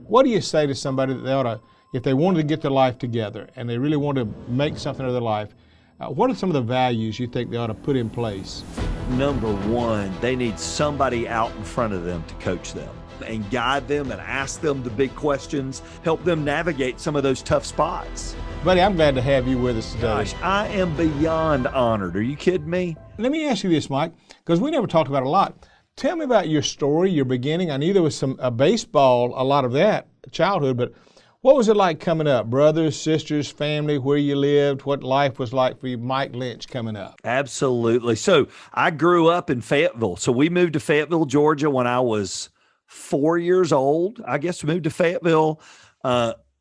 What do you say to somebody that they ought to, if they wanted to get their life together and they really want to make something of their life, what are some of the values you think they ought to put in place? Number one, they need somebody out in front of them to coach them and guide them and ask them the big questions, help them navigate some of those tough spots. Buddy, I'm glad to have you with us today. Gosh, I am beyond honored. Are you kidding me? Let me ask you this, Mike, because we never talked about it a lot. Tell me about your story, your beginning. I knew there was some baseball, a lot of that, childhood, but what was it like coming up? Brothers, sisters, family, where you lived, what life was like for you, Mike Linch, coming up? Absolutely. So I grew up in Fayetteville. So we moved to Fayetteville, Georgia when I was 4 years old. I guess we moved to Fayetteville.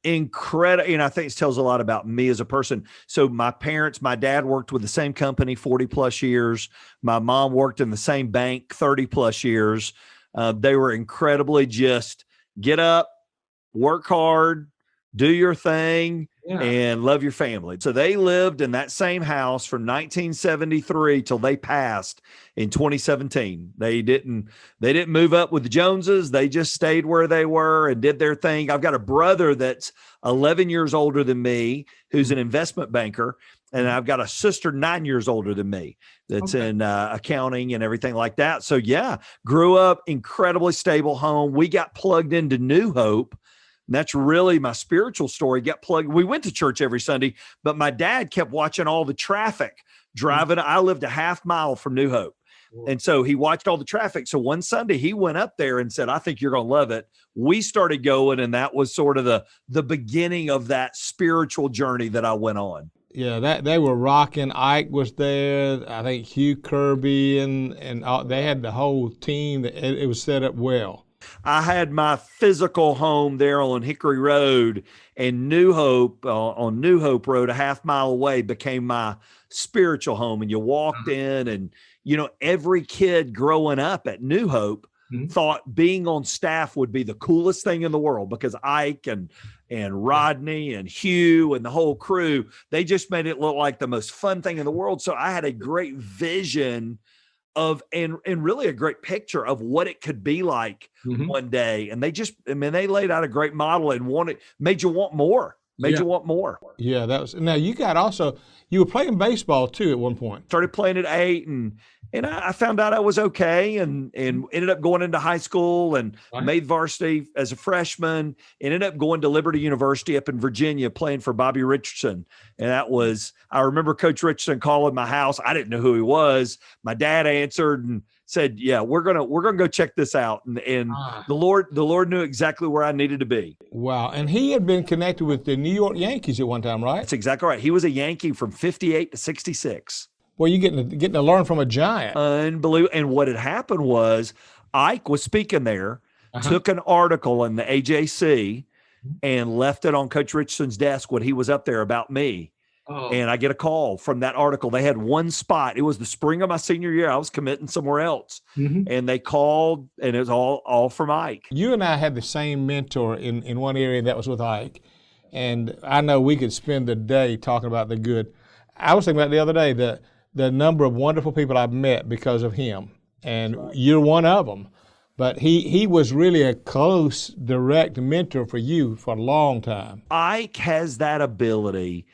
Incredible. And I think it tells a lot about me as a person. So my dad worked with the same company 40 plus years. My mom worked in the same bank 30 plus years. They were incredibly just get up, work hard, do your thing, and love your family. So they lived in that same house from 1973 till they passed in 2017. They didn't move up with the Joneses. They just stayed where they were and did their thing. I've got a brother that's 11 years older than me, who's an investment banker. And I've got a sister 9 years older than me that's in accounting and everything like that. So yeah, grew up incredibly stable home. We got plugged into New Hope. And that's really my spiritual story. We went to church every Sunday, but my dad kept watching all the traffic driving. I lived a half mile from New Hope. And so he watched all the traffic. So one Sunday he went up there and said, I think you're going to love it. We started going, and that was sort of the beginning of that spiritual journey that I went on. Yeah, that they were rocking. Ike was there. I think Hugh Kirby and they had the whole team. It was set up well. I had my physical home there on Hickory Road, and New Hope on New Hope Road, a half mile away, became my spiritual home. And you walked in, and every kid growing up at New Hope thought being on staff would be the coolest thing in the world, because Ike and Rodney and Hugh and the whole crew, they just made it look like the most fun thing in the world. So I had a great vision of and really a great picture of what it could be like one day. And they laid out a great model and made you want more. You want more. Yeah, now you were playing baseball too at one point. Started playing at 8, and I found out I was okay, and ended up going into high school and made varsity as a freshman, and ended up going to Liberty University up in Virginia, playing for Bobby Richardson. And I remember Coach Richardson calling my house. I didn't know who he was. My dad answered and said, yeah, we're gonna go check this out. And the Lord knew exactly where I needed to be. Wow. And he had been connected with the New York Yankees at one time, right? That's exactly right. He was a Yankee from 58 to 66. Well, you're getting to learn from a giant. Unbelievable. And what had happened was Ike was speaking there, took an article in the AJC and left it on Coach Richardson's desk when he was up there about me. And I get a call from that article. They had one spot. It was the spring of my senior year. I was committing somewhere else. And they called, and it was all from Ike. You and I had the same mentor in one area, that was with Ike. And I know we could spend the day talking about the good. I was thinking about the other day, the number of wonderful people I've met because of him. And you're one of them. But he was really a close, direct mentor for you for a long time. Ike has that ability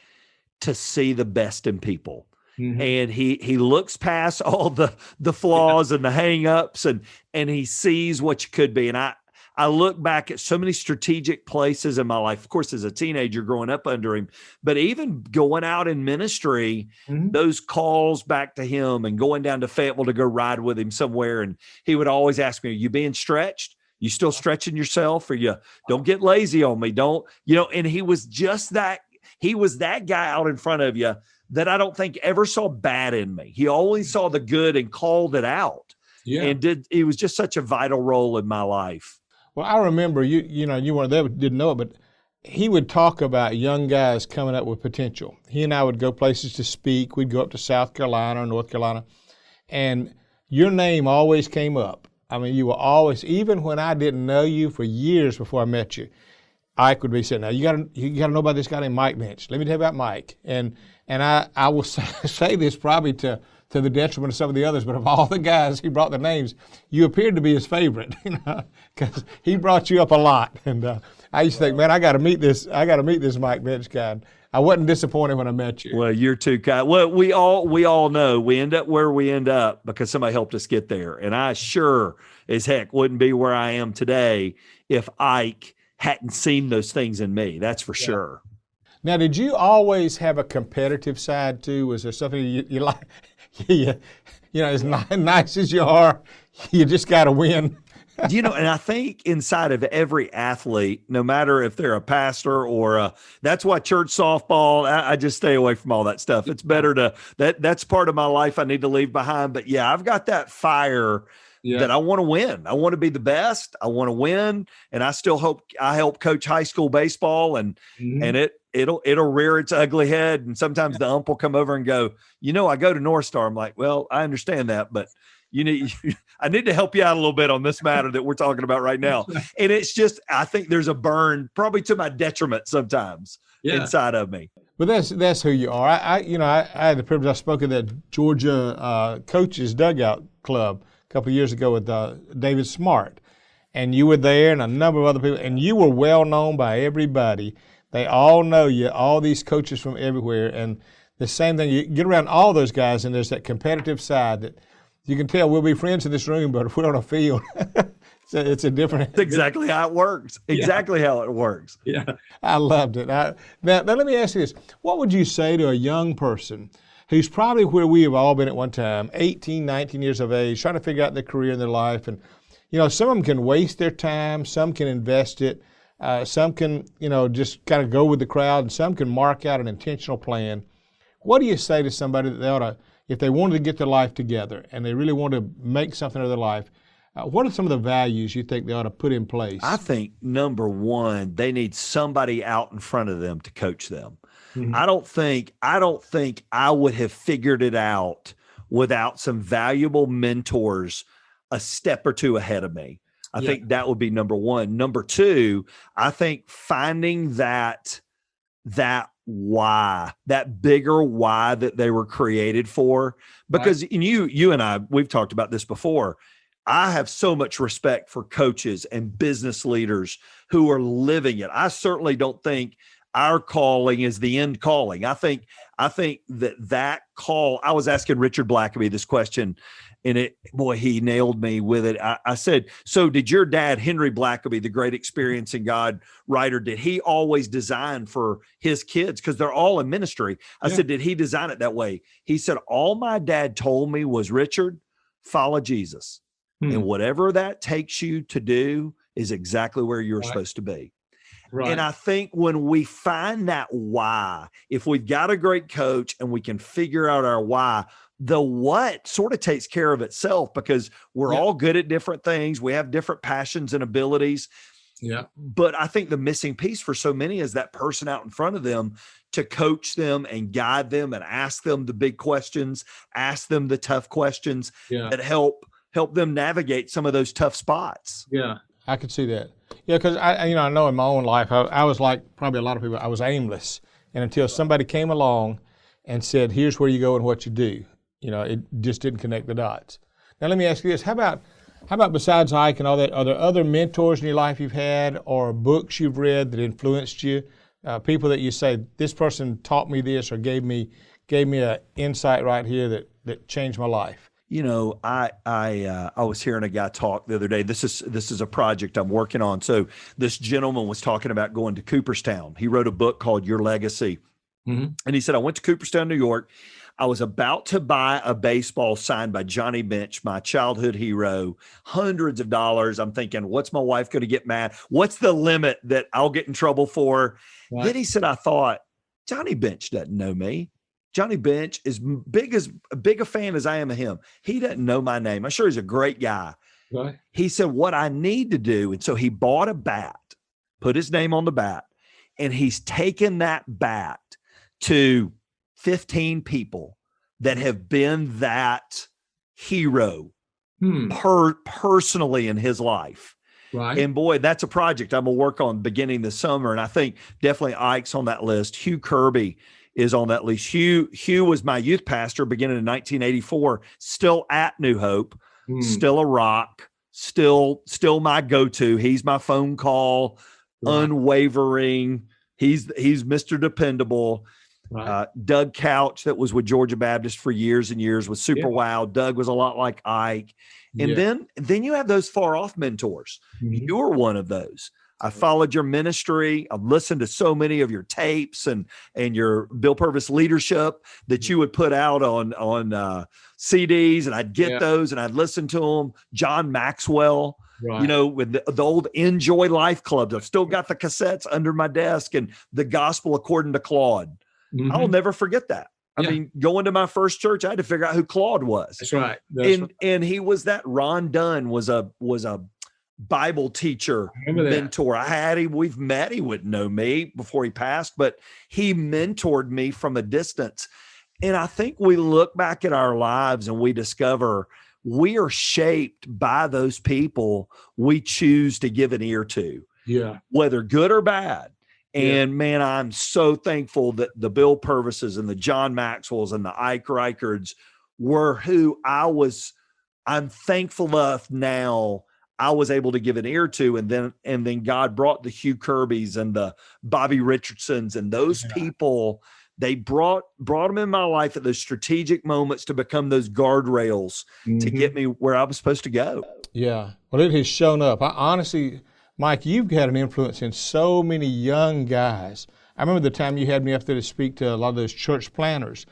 to see the best in people. And he looks past all the flaws and the hang-ups, and he sees what you could be. And I look back at so many strategic places in my life, of course, as a teenager growing up under him, but even going out in ministry, those calls back to him and going down to Fayetteville to go ride with him somewhere. And he would always ask me, are you being stretched? You still stretching yourself? Or don't get lazy on me. And he was just that. He was that guy out in front of you that I don't think ever saw bad in me. He always saw the good and called it out. And he was just such a vital role in my life. Well, I remember you weren't there, didn't know it, but he would talk about young guys coming up with potential. He and I would go places to speak. We'd go up to South Carolina or North Carolina, and your name always came up. I mean, you were always, even when I didn't know you for years before I met you, Ike would be saying, now you gotta know about this guy named Mike Linch. Let me tell you about Mike. And I will say this probably to to the detriment of some of the others. But of all the guys he brought the names, you appeared to be his favorite, because he brought you up a lot. And I used to think, man, I got to meet this Mike Bench guy. And I wasn't disappointed when I met you. Well, you're too kind. Well, we all know we end up where we end up because somebody helped us get there. And I sure as heck wouldn't be where I am today if Ike hadn't seen those things in me. That's for sure. Now, did you always have a competitive side too? Was there something you like? As nice as you are, you just got to win. And I think inside of every athlete, no matter if they're a pastor or that's why church softball, I just stay away from all that stuff. It's better that's part of my life I need to leave behind. But yeah, I've got that fire that I want to win. I want to be the best. I want to win. And I still hope I help coach high school baseball and it'll rear its ugly head. And sometimes the ump will come over and go, I go to Northstar. I'm like, well, I understand that, but I need to help you out a little bit on this matter that we're talking about right now. And it's just, I think there's a burn probably to my detriment sometimes inside of me. But that's who you are. I had the privilege, I spoke at that Georgia coaches dugout club a couple of years ago with David Smart. And you were there and a number of other people, and you were well known by everybody. They all know you, all these coaches from everywhere. And the same thing, you get around all those guys and there's that competitive side that you can tell we'll be friends in this room, but if we're on a field, it's a different. That's exactly how it works. Exactly how it works. Yeah. I loved it. Now let me ask you this. What would you say to a young person who's probably where we have all been at one time, 18, 19 years of age, trying to figure out their career and their life? And, some of them can waste their time. Some can invest it. Some can, just kind of go with the crowd, and some can mark out an intentional plan. What do you say to somebody that they ought to, if they wanted to get their life together and they really want to make something of their life, what are some of the values you think they ought to put in place? I think number one, they need somebody out in front of them to coach them. Mm-hmm. I don't think I would have figured it out without some valuable mentors a step or two ahead of me. I think that would be number one. Number two, I think finding that why, that bigger why that they were created for, because you and I, we've talked about this before. I have so much respect for coaches and business leaders who are living it. I certainly don't think our calling is the end calling. I think that call, I was asking Richard Blackaby this question, and he nailed me with it. I said, so did your dad, Henry Blackaby, the great Experiencing God writer, did he always design for his kids? Because they're all in ministry. I said, did he design it that way? He said, all my dad told me was, Richard, follow Jesus. And whatever that takes you to do is exactly where you're supposed to be. Right. And I think when we find that why, if we've got a great coach and we can figure out our why, the what sort of takes care of itself, because we're all good at different things. We have different passions and abilities. Yeah. But I think the missing piece for so many is that person out in front of them to coach them and guide them and ask them the big questions, ask them the tough questions that help them navigate some of those tough spots. Yeah, I could see that. Yeah, because I know in my own life, I was like probably a lot of people, I was aimless. And until somebody came along and said, here's where you go and what you do, it just didn't connect the dots. Now, let me ask you this. How about besides Ike and all that, are there other mentors in your life you've had or books you've read that influenced you? People that you say, this person taught me this or gave me an insight right here that changed my life? I was hearing a guy talk the other day. This is a project I'm working on. So this gentleman was talking about going to Cooperstown. He wrote a book called Your Legacy. Mm-hmm. And he said, I went to Cooperstown, New York. I was about to buy a baseball signed by Johnny Bench, my childhood hero, hundreds of dollars. I'm thinking, what's my wife going to get mad? What's the limit that I'll get in trouble for? Right. Then he said, I thought, Johnny Bench doesn't know me. Johnny Bench is big a fan as I am of him. He doesn't know my name. I'm sure he's a great guy. Right. He said, what I need to do, and so he bought a bat, put his name on the bat, and he's taken that bat to 15 people that have been that hero personally in his life. Right. And boy, that's a project I'm going to work on beginning this summer. And I think definitely Ike's on that list. Hugh Kirby is on that lease. Hugh was my youth pastor beginning in 1984, still at New Hope, still a rock, still my go-to. He's my phone call, unwavering. He's Mr. Dependable. Right. Doug Couch, that was with Georgia Baptist for years and years, was super wow. Doug was a lot like Ike. And then you have those far off mentors. You were one of those. I followed your ministry. I've listened to so many of your tapes and your Bill Purvis leadership that you would put out on CDs, and I'd get those and I'd listen to them. John Maxwell, with the old Enjoy Life clubs. I've still got the cassettes under my desk, and the Gospel According to Claude. I'll never forget that. I mean, going to my first church, I had to figure out who Claude was. That's right. And he was that. Ron Dunn was a Bible teacher, mentor. I had him. We've met. He wouldn't know me before he passed, but he mentored me from a distance. And I think we look back at our lives and we discover we are shaped by those people we choose to give an ear to, whether good or bad. And man, I'm so thankful that the Bill Purvises and the John Maxwells and the Ike Reicherts were who I'm thankful enough now I was able to give an ear to. And then God brought the Hugh Kirbys and the Bobby Richardsons and those people. They brought them in my life at those strategic moments to become those guardrails to get me where I was supposed to go. Yeah. Well, it has shown up. I honestly, Mike, you've had an influence in so many young guys. I remember the time you had me up there to speak to a lot of those church planners.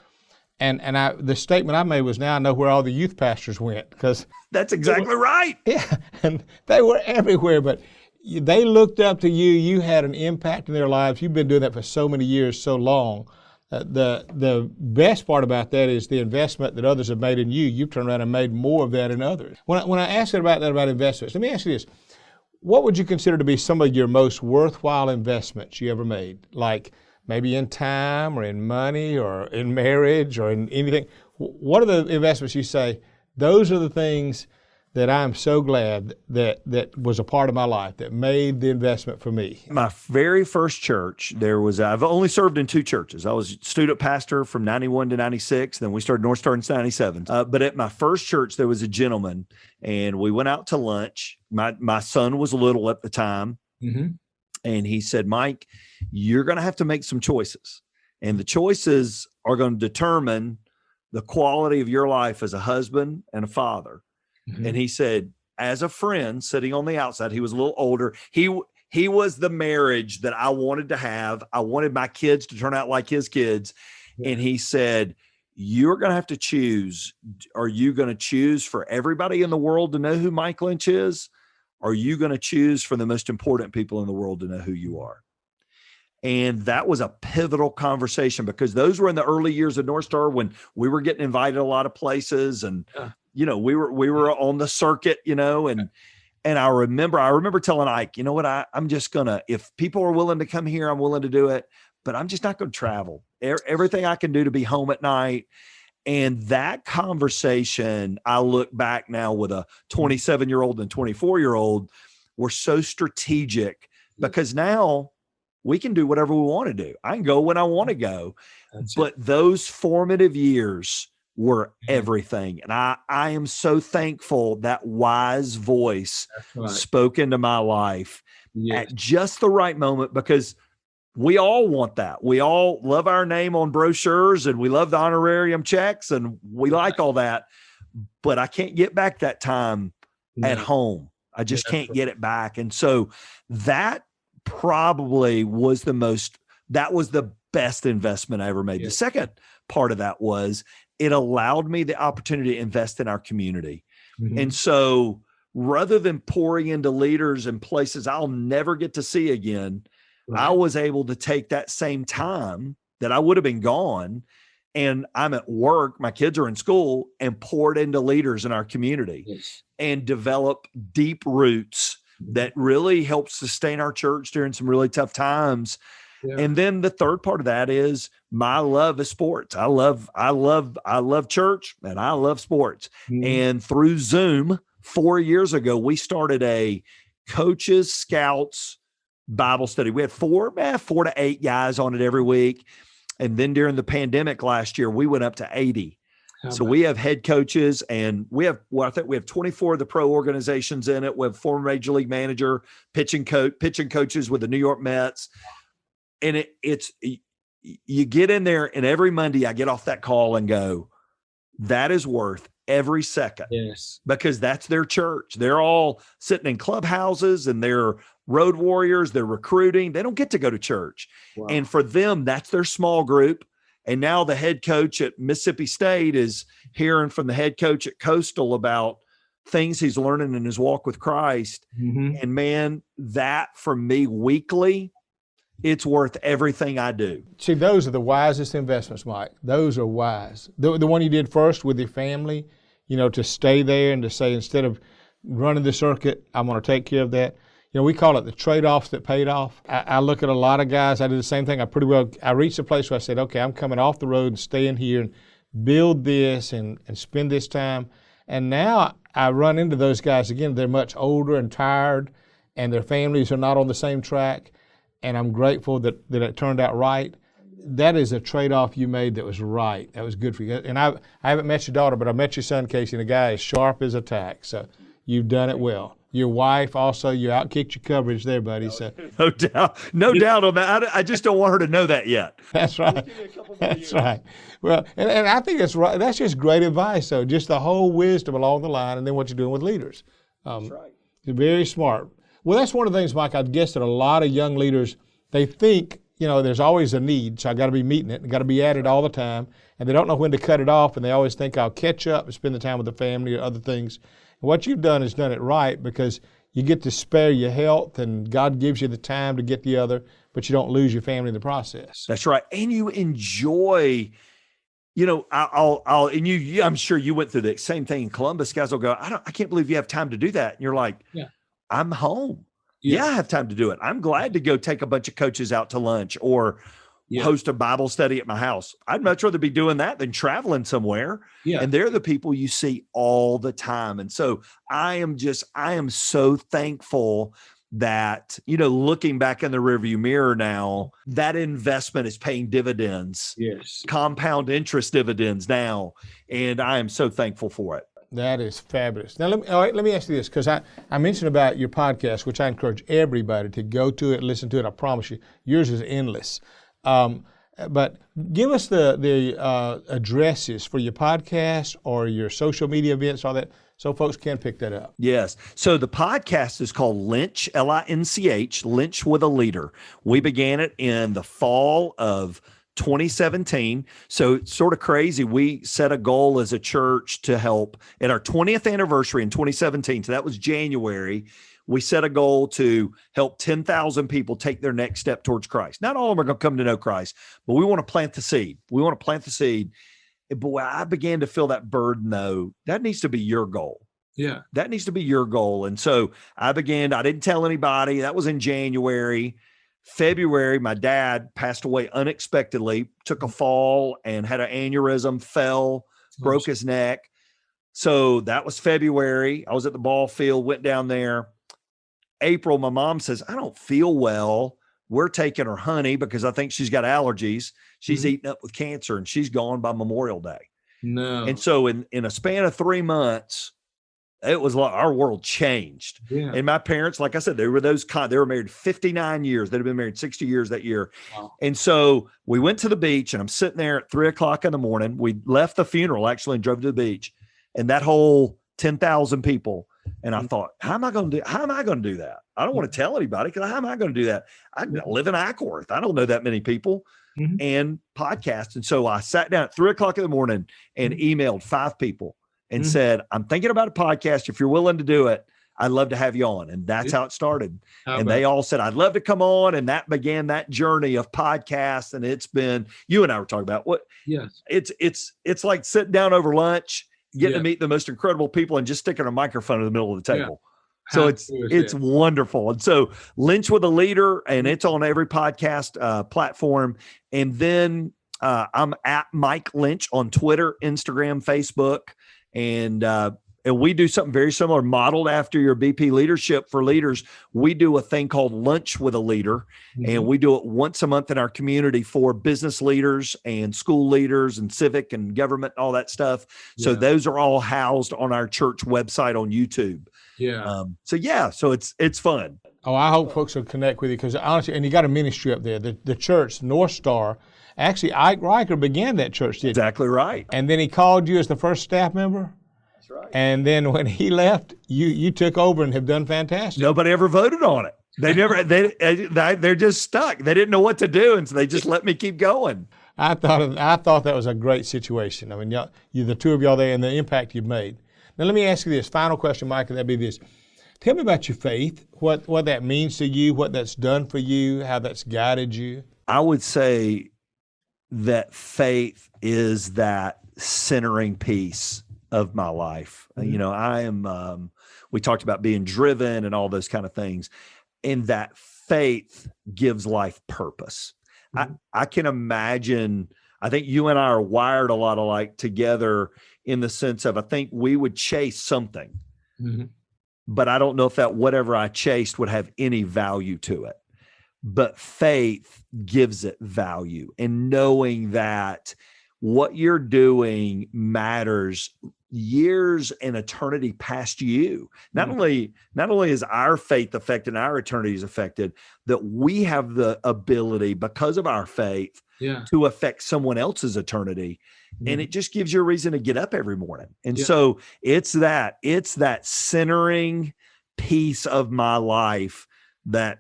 And the statement I made was, now I know where all the youth pastors went, because that's exactly right. Yeah. And they were everywhere, but they looked up to you. You had an impact in their lives. You've been doing that for so many years, so long. The best part about that is the investment that others have made in you. You've turned around and made more of that in others. When I asked about investments, let me ask you this. What would you consider to be some of your most worthwhile investments you ever made? Like maybe in time or in money or in marriage or in anything? What are the investments you say, those are the things that I'm so glad that was a part of my life, that made the investment for me? My very first church, I've only served in two churches. I was student pastor from 91 to 96. Then we started Northstar in 97. But at my first church, there was a gentleman, and we went out to lunch. My son was little at the time. And he said, Mike, you're going to have to make some choices. And the choices are going to determine the quality of your life as a husband and a father. And he said, as a friend sitting on the outside, he was a little older. He was the marriage that I wanted to have. I wanted my kids to turn out like his kids. And he said, you're going to have to choose. Are you going to choose for everybody in the world to know who Mike Linch is? Or are you going to choose for the most important people in the world to know who you are? And that was a pivotal conversation, because those were in the early years of Northstar when we were getting invited a lot of places, and we were on the circuit, and I remember telling Ike, you know what, I'm just gonna, if people are willing to come here, I'm willing to do it, but I'm just not going to travel. Everything I can do to be home at night. And that conversation, I look back now with a 27-year-old and 24-year-old, were so strategic, because now we can do whatever we want to do. I can go when I want to go. But those formative years were everything. And I am so thankful that wise voice spoke into my life at just the right moment, because we all want that. We all love our name on brochures, and we love the honorarium checks, and we like all that. But I can't get back that time at home. I just can't get it back. And so that probably was the best investment I ever made. The second part of that was it allowed me the opportunity to invest in our community. And so rather than pouring into leaders in places I'll never get to see again, I was able to take that same time that I would have been gone, and I'm at work, my kids are in school, and pour it into leaders in our community and develop deep roots that really help sustain our church during some really tough times. And then the third part of that is my love of sports. I love church, and I love sports. And through Zoom 4 years ago, we started a coaches, scouts Bible study. We had 4 to 8 guys on it every week. And then during the pandemic last year, we went up to 80. So we have head coaches, and we have, I think we have 24 of the pro organizations in it. We have former major league manager, pitching coaches with the New York Mets. And it's, you get in there, and every Monday I get off that call and go, that is worth every second. Yes. Because that's their church. They're all sitting in clubhouses, and they're road warriors. They're recruiting. They don't get to go to church. Wow. And for them, that's their small group. And now the head coach at Mississippi State is hearing from the head coach at Coastal about things he's learning in his walk with Christ. Mm-hmm. And man, that for me weekly, it's worth everything I do. See, those are the wisest investments, Mike. Those are wise. The one you did first with your family, to stay there and to say, instead of running the circuit, I'm going to take care of that. We call it the trade-offs that paid off. I look at a lot of guys. I did the same thing. I reached a place where I said, okay, I'm coming off the road and staying here and build this and spend this time. And now I run into those guys again. They're much older and tired, and their families are not on the same track. And I'm grateful that it turned out right. That is a trade-off you made that was right. That was good for you. And I haven't met your daughter, but I met your son, Casey, and the guy is sharp as a tack. So you've done it well. Your wife also, you outkicked your coverage there, buddy. So no doubt on that. I just don't want her to know that yet. That's right. That's right. Well, and I think that's right. That's just great advice, though. Just the whole wisdom along the line, and then what you're doing with leaders. That's right. You're very smart. Well, that's one of the things, Mike, I'd guess that a lot of young leaders, they think, there's always a need, so I got to be meeting it, got to be at it all the time, and they don't know when to cut it off, and they always think I'll catch up and spend the time with the family or other things. And what you've done is done it right, because you get to spare your health, and God gives you the time to get the other, but you don't lose your family in the process. That's right. And you enjoy, I'm sure you went through the same thing in Columbus. Guys will go, I can't believe you have time to do that. And you're like, yeah. I'm home. Yeah, I have time to do it. I'm glad to go take a bunch of coaches out to lunch or host a Bible study at my house. I'd much rather be doing that than traveling somewhere. Yeah. And they're the people you see all the time. And so I am so thankful that, looking back in the rearview mirror now, that investment is paying dividends. Yes. Compound interest dividends now. And I am so thankful for it. That is fabulous. Now, let me ask you this, because I mentioned about your podcast, which I encourage everybody to go to it, listen to it. I promise you, yours is endless. But give us the addresses for your podcast or your social media events, all that, so folks can pick that up. Yes. So the podcast is called Linch, Linch, Linch with a Leader. We began it in the fall of 2017. So it's sort of crazy. We set a goal as a church to help at our 20th anniversary in 2017. So that was January. We set a goal to help 10,000 people take their next step towards Christ. Not all of them are going to come to know Christ, but we want to plant the seed. And boy, I began to feel that burden, though. That needs to be your goal. Yeah. That needs to be your goal. And so I didn't tell anybody. That was in January. February, my dad passed away unexpectedly, took a fall and had an aneurysm, fell, broke his neck. So that was February. I was at the ball field, went down there. April, my mom says, I don't feel well. We're taking her honey because I think she's got allergies. She's eaten up with cancer, and she's gone by Memorial Day. No. And so in a span of 3 months, it was like our world changed. Yeah. And my parents, like I said, they were married 59 years. They'd have been married 60 years that year. Wow. And so we went to the beach, and I'm sitting there at 3:00 in the morning. We left the funeral actually and drove to the beach, and that whole 10,000 people. And I thought, how am I going to do that? I don't want to tell anybody, because how am I going to do that? I live in Acworth. I don't know that many people and podcasts. And so I sat down at 3:00 in the morning and emailed 5 people and said, I'm thinking about a podcast. If you're willing to do it, I'd love to have you on. And that's how it started. And they all said, I'd love to come on. And that began that journey of podcasts. And it's been, you and I were talking about what, yes, it's like sitting down over lunch, getting to meet the most incredible people and just sticking a microphone in the middle of the table. So it's wonderful. And so Linch with a Leader, and it's on every podcast platform. And then I'm at Mike Linch on Twitter, Instagram, Facebook. And And we do something very similar, modeled after your BP leadership for leaders. We do a thing called Lunch with a Leader, and we do it once a month in our community for business leaders and school leaders and civic and government and all that stuff. So those are all housed on our church website on YouTube. So it's fun. Oh, I hope folks will connect with you, because honestly, and you got a ministry up there. The church, Northstar, actually, Ike Riker began that church, didn't he? Exactly right. And then he called you as the first staff member? That's right. And then when he left, you took over and have done fantastic. Nobody ever voted on it. They never, they're just stuck. They didn't know what to do, and so they just let me keep going. I thought that was a great situation. I mean, you the two of y'all there and the impact you've made. Now, let me ask you this. Final question, Mike, and that'd be this. Tell me about your faith, what that means to you, what that's done for you, how that's guided you. I would say that faith is that centering piece of my life. You know, I am, we talked about being driven and all those kind of things, and that faith gives life purpose. I can imagine, I think you and I are wired a lot alike together in the sense of, I think we would chase something. But I don't know if that whatever I chased would have any value to it. But faith gives it value, and knowing that what you're doing matters years and eternity past you. Not only is our faith affected and our eternity is affected, that we have the ability, because of our faith, to affect someone else's eternity. And it just gives you a reason to get up every morning. And so it's that centering piece of my life that,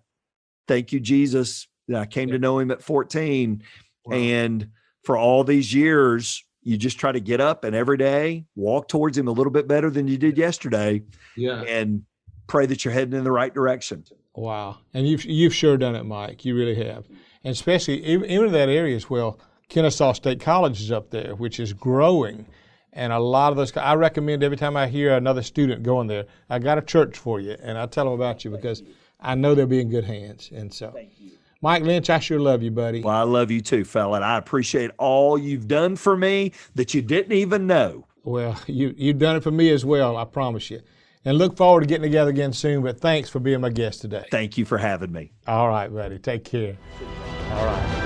thank you, Jesus, that I came to know him at 14. And for all these years, you just try to get up and every day walk towards him a little bit better than you did yesterday. And pray that you're heading in the right direction. Wow. And you've sure done it, Mike. You really have. And especially even in that area as well. Kennesaw State College is up there, which is growing. And a lot of those, I recommend every time I hear another student going there, I got a church for you. And I tell them about you because I know they'll be in good hands. And so, Mike Linch, I sure love you, buddy. Well, I love you too, fella. And I appreciate all you've done for me that you didn't even know. Well, you've done it for me as well, I promise you. And look forward to getting together again soon. But thanks for being my guest today. Thank you for having me. All right, buddy. Take care. All right.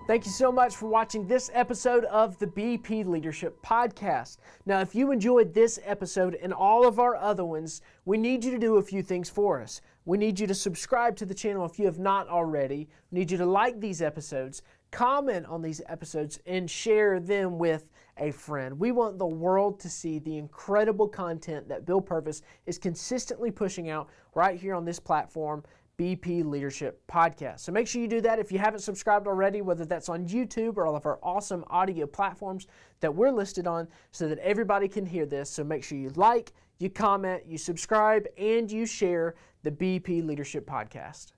Thank you so much for watching this episode of the BP Leadership Podcast. Now, if you enjoyed this episode and all of our other ones, we need you to do a few things for us. We need you to subscribe to the channel if you have not already. We need you to like these episodes, comment on these episodes, and share them with a friend. We want the world to see the incredible content that Bill Purvis is consistently pushing out right here on this platform, BP Leadership Podcast. So make sure you do that if you haven't subscribed already, whether that's on YouTube or all of our awesome audio platforms that we're listed on, so that everybody can hear this. So make sure you like, you comment, you subscribe, and you share the BP Leadership Podcast.